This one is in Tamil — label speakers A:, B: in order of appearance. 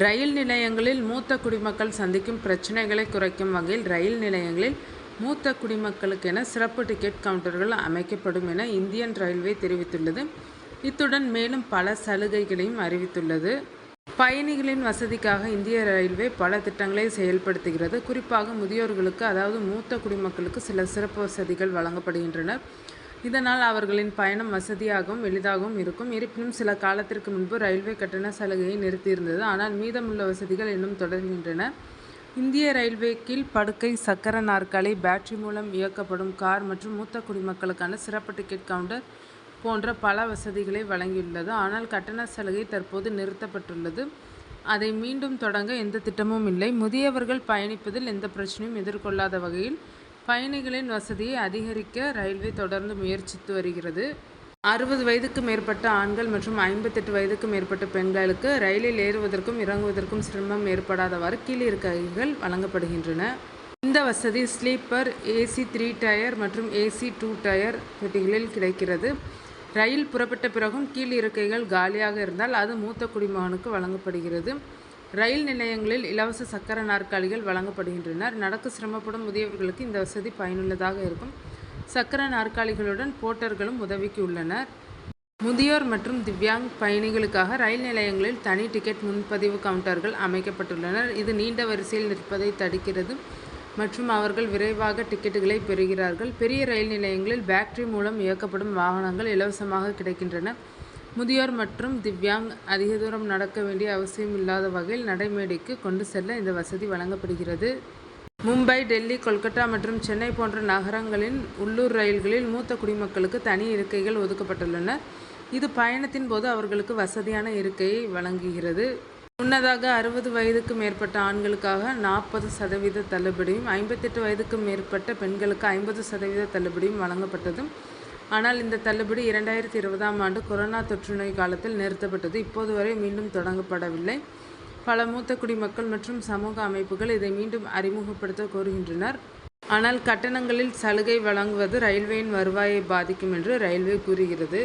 A: ரயில் நிலையங்களில் மூத்த குடிமக்கள் சந்திக்கும் பிரச்சினைகளை குறைக்கும் வகையில் ரயில் நிலையங்களில் மூத்த குடிமக்களுக்கென சிறப்பு டிக்கெட் கவுண்டர்கள் அமைக்கப்படும் என இந்தியன் ரயில்வே தெரிவித்துள்ளது. இத்துடன் மேலும் பல சலுகைகளையும் அறிவித்துள்ளது. பயணிகளின் வசதிக்காக இந்திய ரயில்வே பல திட்டங்களை செயல்படுத்துகிறது. குறிப்பாக முதியோர்களுக்கு, அதாவது மூத்த குடிமக்களுக்கு சில சிறப்பு வசதிகள் வழங்கப்படுகின்றன. இதனால் அவர்களின் பயணம் வசதியாகவும் எளிதாகவும் இருக்கும். இருப்பினும் சில காலத்திற்கு முன்பு ரயில்வே கட்டண சலுகையை நிறுத்தியிருந்தது. ஆனால் மீதமுள்ள வசதிகள் இன்னும் தொடர்கின்றன. இந்திய ரயில்வே கீழ் படுக்கை, சக்கர நாற்காலி, பேட்டரி மூலம் இயக்கப்படும் கார் மற்றும் மூத்த குடிமக்களுக்கான சிறப்பு டிக்கெட் கவுண்டர் போன்ற பல வசதிகளை வழங்கியுள்ளது. ஆனால் கட்டண சலுகை தற்போது நிறுத்தப்பட்டுள்ளது. அதை மீண்டும் தொடங்க எந்த திட்டமும் இல்லை. முதியவர்கள் பயணிப்பதில் எந்த பிரச்சனையும் எதிர்கொள்ளாத வகையில் பயணிகளின் வசதியை அதிகரிக்க ரயில்வே தொடர்ந்து முயற்சித்து வருகிறது. 60 வயதுக்கு மேற்பட்ட ஆண்கள் மற்றும் 58 வயதுக்கு மேற்பட்ட பெண்களுக்கு ரயிலில் ஏறுவதற்கும் இறங்குவதற்கும் சிரமம் ஏற்படாதவாறு கீழிருக்கைகள் வழங்கப்படுகின்றன. இந்த வசதி ஸ்லீப்பர், AC 3 டயர் மற்றும் AC 2 டயர் பெட்டிகளில் கிடைக்கிறது. ரயில் புறப்பட்ட பிறகும் கீழ் இருக்கைகள் காலியாக இருந்தால் அது மூத்த குடிமகனுக்கு வழங்கப்படுகிறது. ரயில் நிலையங்களில் இலவச சக்கர நாற்காலிகள் வழங்கப்படுகின்றன. நடக்க சிரமப்படும் முதியவர்களுக்கு இந்த வசதி பயனுள்ளதாக இருக்கும். சக்கர நாற்காலிகளுடன் போர்ட்டர்களும் உதவிக்கு உள்ளனர். முதியோர் மற்றும் திவ்யாங் பயணிகளுக்காக ரயில் நிலையங்களில் தனி டிக்கெட் முன்பதிவு கவுண்டர்கள் அமைக்கப்பட்டுள்ளனர். இது நீண்ட வரிசையில் நிற்பதை தடுக்கிறது மற்றும் அவர்கள் விரைவாக டிக்கெட்டுகளை பெறுகிறார்கள். பெரிய ரயில் நிலையங்களில் பேட்டரி மூலம் இயக்கப்படும் வாகனங்கள் இலவசமாக கிடைக்கின்றன. முதியோர் மற்றும் திவ்யாங் அதிக தூரம் நடக்க வேண்டிய அவசியம் இல்லாத வகையில் நடைமேடைக்கு கொண்டு செல்ல இந்த வசதி வழங்கப்படுகிறது. மும்பை, டெல்லி, கொல்கத்தா மற்றும் சென்னை போன்ற நகரங்களின் உள்ளூர் ரயில்களில் மூத்த குடிமக்களுக்கு தனி இருக்கைகள் ஒதுக்கப்பட்டுள்ளன. இது பயணத்தின் போது அவர்களுக்கு வசதியான இருக்கையை வழங்குகிறது. முன்னதாக 60 வயதுக்கு மேற்பட்ட ஆண்களுக்காக 40% தள்ளுபடியும், 58 வயதுக்கு மேற்பட்ட பெண்களுக்கு 50% தள்ளுபடியும் வழங்கப்பட்டது. ஆனால் இந்த தள்ளுபடி 2020ஆம் ஆண்டு கொரோனா தொற்றுநோய் காலத்தில் நிறுத்தப்பட்டது. இப்போது வரை மீண்டும் தொடங்கப்படவில்லை. பல மூத்த குடிமக்கள் மற்றும் சமூக அமைப்புகள் இதை மீண்டும் அறிமுகப்படுத்த கோருகின்றனர். ஆனால் கட்டணங்களில் சலுகை வழங்குவது ரயில்வேயின் வருவாயை பாதிக்கும் என்று ரயில்வே கூறுகிறது.